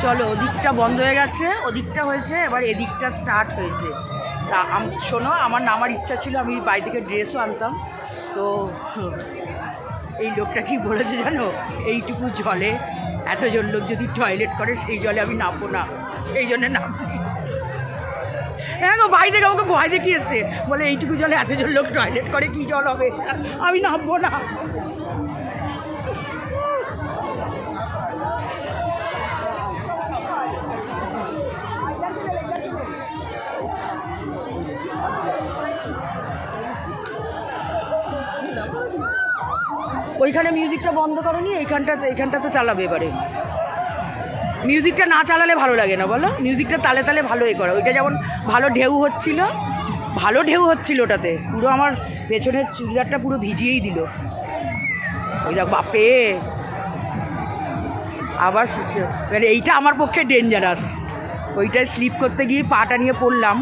চলো, ওদিকটা বন্ধ হয়ে গেছে, ওদিকটা হয়েছে, এবার এদিকটা স্টার্ট হয়েছে। তা শোনো, আমার নামার ইচ্ছা ছিল, আমি বাড়ি থেকে ড্রেসও আনতাম। তো এই লোকটা কি বলেছে জানো, এইটুকু জলে এতজন লোক যদি টয়লেট করে সেই জলে আমি নামবো না, সেই জন্যে নামবি। হ্যাঁ গো, বাড়ি থেকে আমাকে ভয় দেখিয়েছে, বলে এইটুকু জলে এতজন লোক টয়লেট করে, কি জল হবে, আমি নামবো না। ওইখানে মিউজিকটা বন্ধ করোনি, এইখানটা তো চালাবে এবারে। মিউজিকটা না চালালে ভালো লাগে না বলো, মিউজিকটা তালে তালে ভালো করা। ওইটা যেমন ভালো ঢেউ হচ্ছিল, ওটাতে পুরো আমার পেছনের চুড়িদারটা পুরো ভিজিয়েই দিল। ওই দেখ বাপে, আবার মানে এইটা আমার পক্ষে ডেঞ্জারাস। ওইটায় স্লিপ করতে গিয়ে পাটা নিয়ে পড়লাম।